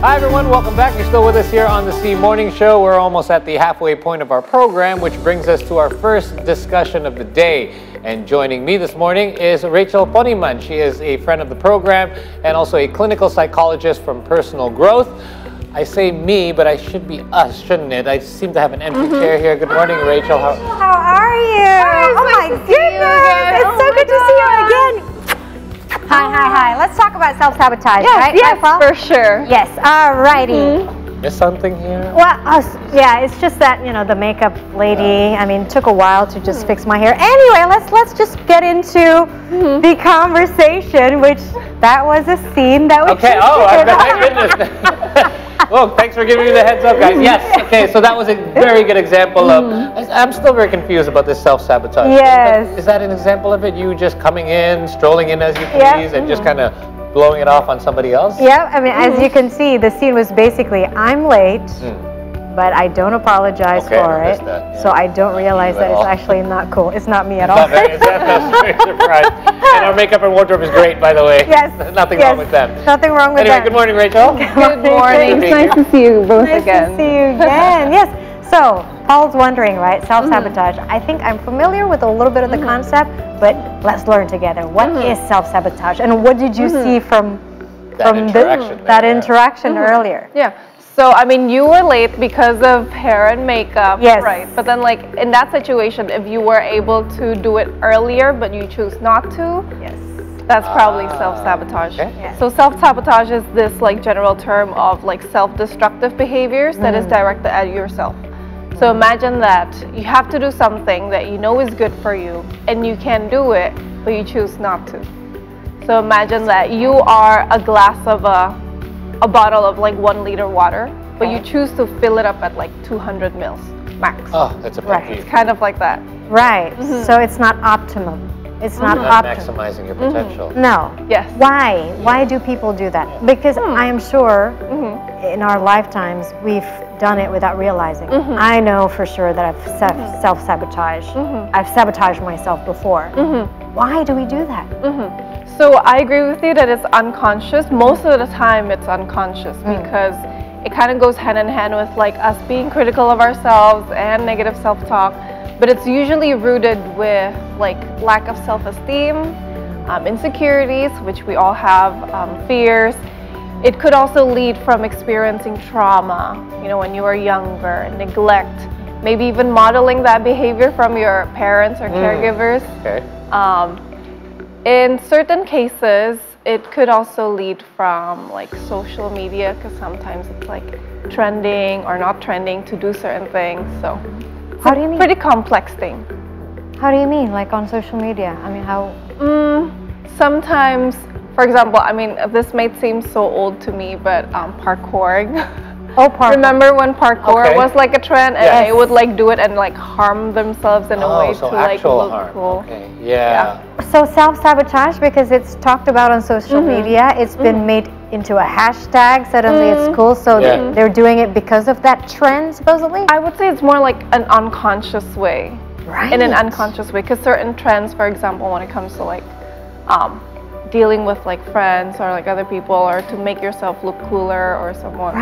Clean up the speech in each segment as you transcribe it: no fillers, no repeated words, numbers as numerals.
Hi everyone, welcome back. You're still with us here on the C Morning Show. We're almost at the halfway point of our program, which brings us to our first discussion of the day. And joining me this morning is Rachel Poniman. She is a friend of the program and also a clinical psychologist from Personal Growth. I say me, but I should be us, shouldn't it? I seem to have an empty chair here. Good morning, Rachel. How are you? Oh my goodness! It's so good to see you again. Hi. Let's talk about self-sabotage, right? Yes, for sure. Yes, alrighty. Is something here? Well, yeah, it's just that, you know, the makeup lady, I mean, it took a while to just fix my hair. Anyway, let's just get into the conversation, which that was a scene that we Okay, my goodness. Well, thanks for giving me the heads up, guys. Yes, okay, so that was a very good example of, I'm still very confused about this self-sabotage. Yes. Is that an example of it? You just coming in, strolling in as you please, and just kind of blowing it off on somebody else? Yeah, I mean, as you can see, the scene was basically, I'm late, but I don't apologize for it. So I don't realize that it's actually not cool. It's not me at all. That's very surprised. And our makeup and wardrobe is great, by the way. Yes. Nothing wrong with them. Nothing wrong with anyway, them. Good morning, Rachel. Good morning. It's nice to see you both again. Nice to see you again. Yes. So, Paul's wondering, right? Self-sabotage. I think I'm familiar with a little bit of the concept, but let's learn together. What is self-sabotage, and what did you see from that interaction earlier? Yeah. So, I mean, you were late because of hair and makeup, yes. Right? But then, like, in that situation, if you were able to do it earlier, but you choose not to, yes, that's probably self-sabotage. Okay. Yes. So, self-sabotage is this, like, general term of, like, self-destructive behaviors that is directed at yourself. So, imagine that you have to do something that you know is good for you, and you can do it, but you choose not to. So, imagine that you are a glass of a bottle of like 1 liter water, but you choose to fill it up at like 200 mils max. Oh, that's a right. It's kind of like that. Right. So it's not optimum. It's not optimum. Maximizing your potential. No. Yes. Why? Why do people do that? Because I am sure in our lifetimes we've done it without realizing. I know for sure that I've self-sabotaged. I've sabotaged myself before. Why do we do that? So I agree with you that it's unconscious. Most of the time it's unconscious because it kind of goes hand in hand with like us being critical of ourselves and negative self-talk. But it's usually rooted with like lack of self-esteem, insecurities, which we all have, fears. It could also lead from experiencing trauma, you know, when you were younger, neglect, maybe even modeling that behavior from your parents or caregivers. Okay. In certain cases, it could also lead from like social media, because sometimes it's like trending or not trending to do certain things. So it's How do you mean? Pretty complex thing. How do you mean? Like on social media? I mean, how? Sometimes, for example, I mean, this might seem so old to me, but parkouring. Oh, parkour. Remember when parkour was like a trend, and they would like do it and like harm themselves in a way so to like look harm. cool. Okay. Yeah. So self-sabotage, because it's talked about on social media, it's been made into a hashtag. Suddenly it's cool, so they're doing it because of that trend, supposedly? I would say it's more like an unconscious way. Right. In an unconscious way, because certain trends, for example, when it comes to like dealing with like friends or like other people, or to make yourself look cooler or someone,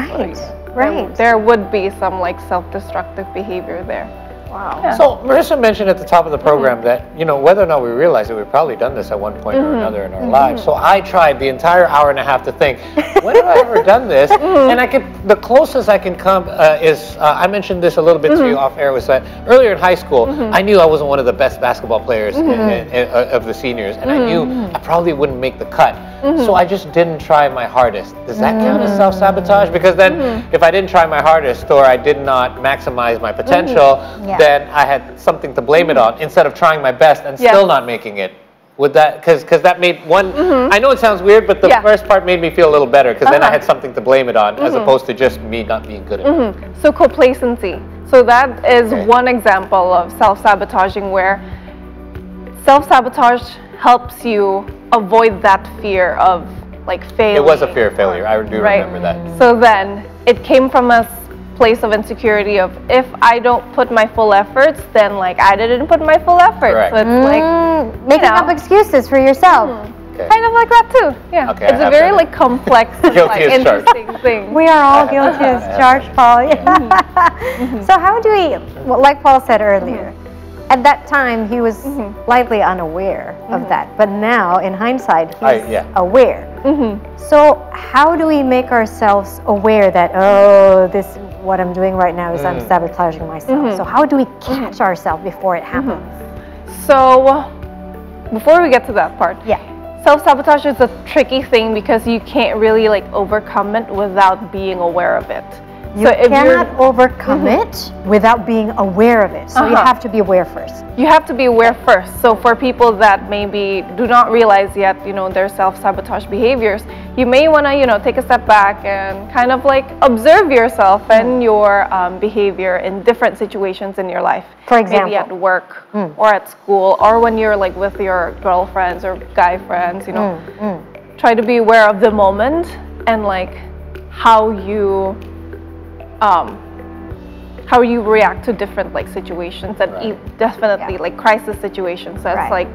there would be some like self-destructive behavior there. Wow. Yeah. So Marissa mentioned at the top of the program that, you know, whether or not we realize it, we've probably done this at one point or another in our lives. So I tried the entire hour and a half to think, when have I ever done this? And the closest I can come is, I mentioned this a little bit to you off air, was that earlier in high school, I knew I wasn't one of the best basketball players of the seniors, and I knew I probably wouldn't make the cut. So I just didn't try my hardest. Does that count as self-sabotage? Because then if I didn't try my hardest, or I did not maximize my potential, then I had something to blame it on, instead of trying my best and still not making it. Would that, because that made one, I know it sounds weird, but the first part made me feel a little better, because then I had something to blame it on, as opposed to just me not being good enough. So complacency. So that is one example of self-sabotaging, where self-sabotage helps you avoid that fear of like failing. It was a fear of failure. I do remember that. So then it came from a place of insecurity of, if I don't put my full efforts, then like I didn't put my full effort. Correct. So it's like making up excuses for yourself. Okay. Kind of like that too. Yeah. Okay, It's a very like complex, Guilty like as charged. interesting thing. We are all guilty as charged, Paul. So how do we, well, like Paul said earlier, at that time he was lightly unaware of that, but now in hindsight he's aware. So how do we make ourselves aware that, oh, this what I'm doing right now is I'm sabotaging myself? So how do we catch ourselves before it happens? So before we get to that part, self-sabotage is a tricky thing because you can't really like overcome it without being aware of it. You cannot overcome it without being aware of it. So you have to be aware first. You have to be aware first. So for people that maybe do not realize yet, their self-sabotage behaviors, you may want to, take a step back and kind of like observe yourself and your behavior in different situations in your life. For example, maybe at work or at school, or when you're like with your girlfriends or guy friends, try to be aware of the moment and like how you react to different like situations and definitely like crisis situations. So it's like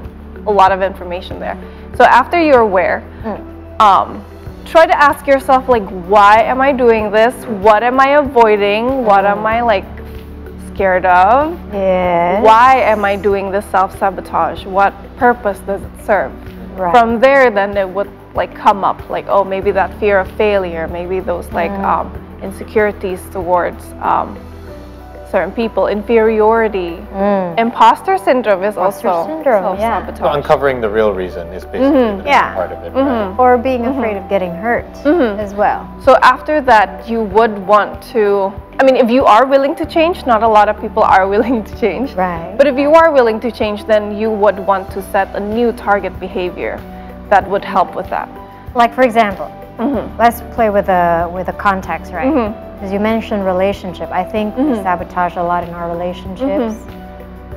a lot of information there. So after you're aware, try to ask yourself like, why am I doing this? What am I avoiding? What am I like scared of? Why am I doing this self-sabotage? What purpose does it serve? From there, then it would like come up like, oh, maybe that fear of failure, maybe those like insecurities towards certain people, inferiority, imposter syndrome is also self-sabotage. So uncovering the real reason is basically the main part of it, right? Or being afraid of getting hurt as well. So after that, you would want to, I mean, if you are willing to change, not a lot of people are willing to change, but if you are willing to change, then you would want to set a new target behavior that would help with that. Like for example, let's play with a context, right? Because you mentioned relationship. I think we sabotage a lot in our relationships.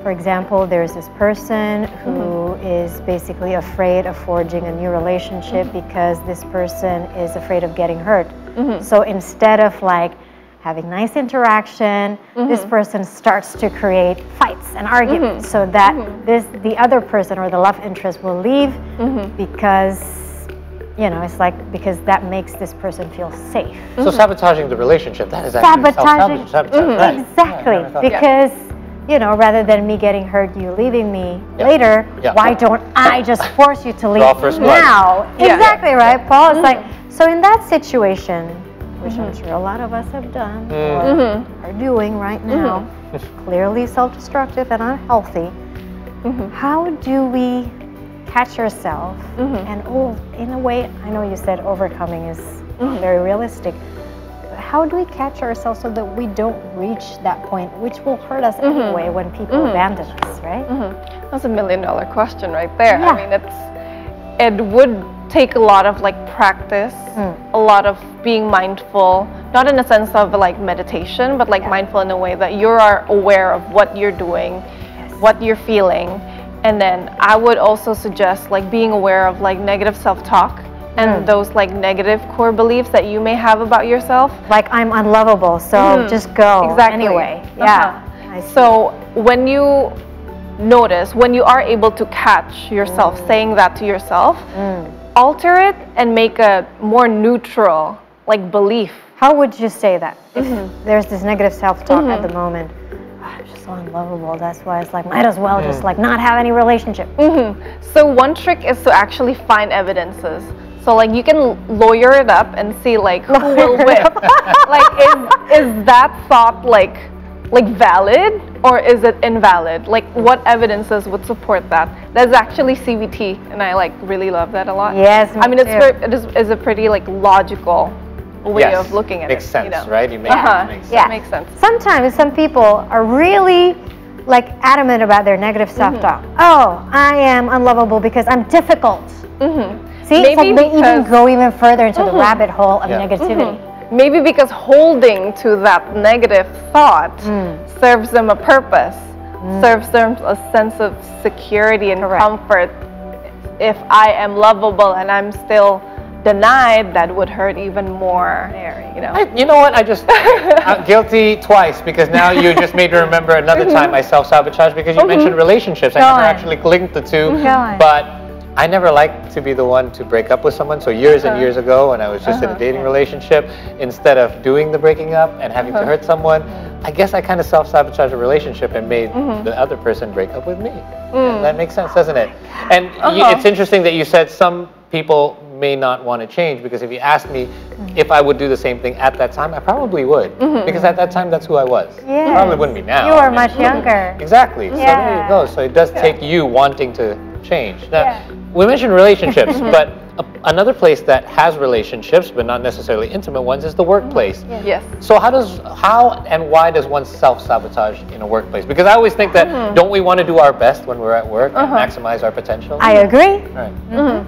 For example, there's this person who is basically afraid of forging a new relationship because this person is afraid of getting hurt. So instead of like having nice interaction, this person starts to create fights and arguments so that the other person or the love interest will leave because it's like, because that makes this person feel safe. So sabotaging the relationship, that is actually sabotage. Exactly, because, rather than me getting hurt, you leaving me later, why don't I just force you to leave now? Exactly, right, Paul? It's like, so in that situation, which I'm sure a lot of us have done or are doing right now, clearly self-destructive and unhealthy, how do we catch yourself and in a way, I know you said overcoming is very realistic, but how do we catch ourselves so that we don't reach that point, which will hurt us anyway when people abandon us, right? That's $1 million question right there. I mean, it would take a lot of like practice, a lot of being mindful, not in a sense of like meditation, but like mindful in a way that you are aware of what you're doing, what you're feeling. And then I would also suggest like being aware of like negative self-talk and those like negative core beliefs that you may have about yourself. Like, I'm unlovable, so just go anyway. So when you notice, when you are able to catch yourself saying that to yourself, alter it and make a more neutral like belief. How would you say that? If there's this negative self-talk at the moment, I'm just so unlovable, that's why it's like, might as well just like not have any relationship. So one trick is to actually find evidences. So like you can lawyer it up and see like who will win. Like is that thought like valid or is it invalid? Like what evidences would support that? That's actually CBT, and I like really love that a lot. Yes, I mean it is a pretty like logical way of looking at makes it. Sense, right? You make it makes sense. Makes sense. Sometimes some people are really like adamant about their negative self-talk. Oh, I am unlovable because I'm difficult. See, it's like they even go even further into the rabbit hole of negativity. Maybe because holding to that negative thought serves them a purpose, serves them a sense of security and comfort. If I am lovable and I'm still denied, that would hurt even more. You know what? I just I'm guilty twice, because now you just made me remember another time I self-sabotaged because you mentioned relationships. I never actually linked the two, but I never liked to be the one to break up with someone. So years and years ago, when I was just in a dating relationship, instead of doing the breaking up and having to hurt someone, I guess I kind of self-sabotaged a relationship and made the other person break up with me. And that makes sense, doesn't it? And it's interesting that you said some people may not want to change, because if you asked me if I would do the same thing at that time, I probably would, because at that time that's who I was. Yeah. Probably wouldn't be now. You were much younger. Exactly. So there you go. So it does take you wanting to change. Now, we mentioned relationships, but another place that has relationships, but not necessarily intimate ones, is the workplace. Yes. So how and why does one self-sabotage in a workplace? Because I always think that don't we want to do our best when we're at work and maximize our potential? I agree. Right.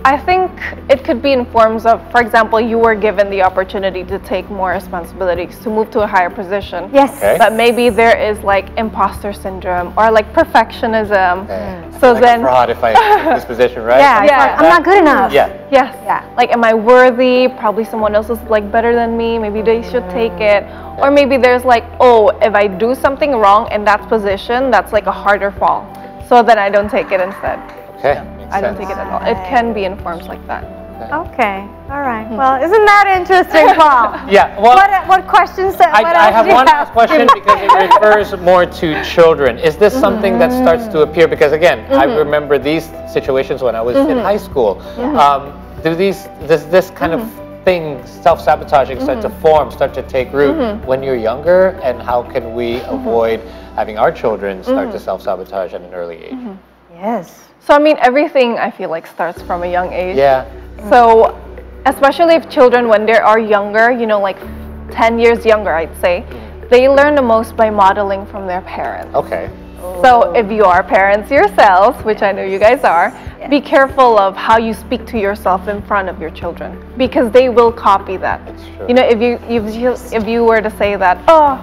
I think it could be in forms of, for example, you were given the opportunity to take more responsibilities, to move to a higher position. Yes. Okay. But maybe there is like imposter syndrome or like perfectionism. Okay. So like then, a fraud if I take this position, right? Yeah, Yeah. I'm not good enough. Yeah. yes, Yeah. like, am I worthy? Probably someone else is like better than me. Maybe they should take it. Or maybe there's like, oh, if I do something wrong in that position, that's like a harder fall. So then I don't take it instead. Okay. I don't take it at all. It can be in forms like that. Okay. All right. Well, isn't that interesting, Paul? Yeah. Well, What questions? I have one last question, because it refers more to children. Is this something that starts to appear? Because again, I remember these situations when I was in high school. Does this kind of thing, self-sabotaging, start to form, start to take root when you're younger? And how can we avoid having our children start to self-sabotage at an early age? Yes. So I mean, everything I feel like starts from a young age. Yeah. So especially if children, when they are younger, you know, like 10 years younger, I'd say, they learn the most by modeling from their parents. Okay. So if you are parents yourselves, which I know you guys are, be careful of how you speak to yourself in front of your children, because they will copy that. That's true. You know, if you were to say that, oh,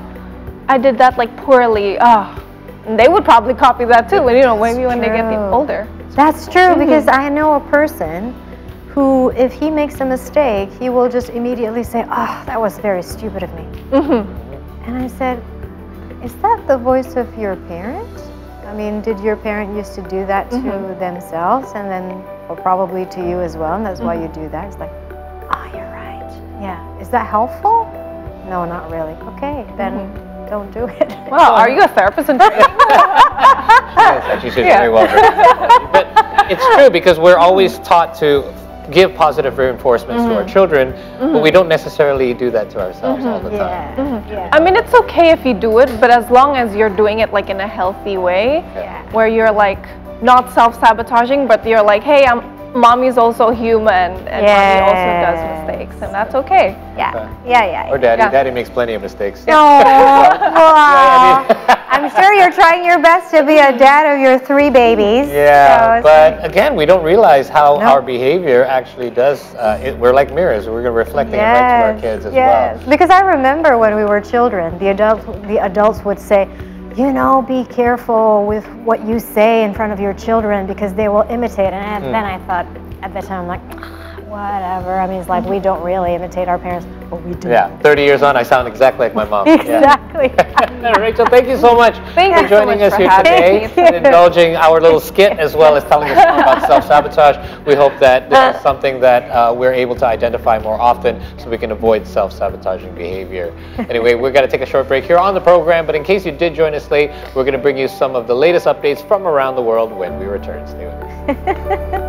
I did that like poorly, and they would probably copy that too. When maybe when they get older. That's true, because I know a person who, if he makes a mistake, he will just immediately say, "Oh, that was very stupid of me." And I said, "Is that the voice of your parent? I mean, did your parent used to do that to themselves, and then, or probably to you as well, and that's why you do that?" It's like, "Oh, you're right. Yeah. Is that helpful? No, not really. Okay, then." Don't do it. Well, are you a therapist in training? Yes, actually, she's very well written. But it's true, because we're always taught to give positive reinforcements to our children, but we don't necessarily do that to ourselves all the time. Yeah. I mean, it's okay if you do it, but as long as you're doing it like in a healthy way, where you're like not self-sabotaging, but you're like, hey, mommy's also human, and mommy also does mistakes, and that's okay. Yeah. Or daddy makes plenty of mistakes. Oh, well, I'm sure you're trying your best to be a dad of your 3 babies. Yeah, so but again, we don't realize how our behavior actually does. We're like mirrors. We're reflecting it right to our kids as well. Because I remember when we were children, the adults would say, you know, be careful with what you say in front of your children, because they will imitate. And then I thought, at the time, I'm like, whatever. I mean, it's like we don't really imitate our parents, but we do. Yeah, 30 years on, I sound exactly like my mom. Exactly. Rachel, thank you so much for joining us here today and indulging our little skit, as well as telling us more about self-sabotage. We hope that this is something that we're able to identify more often, so we can avoid self-sabotaging behavior. Anyway, we're going to take a short break here on the program, but in case you did join us late, we're going to bring you some of the latest updates from around the world when we return. Stay with us.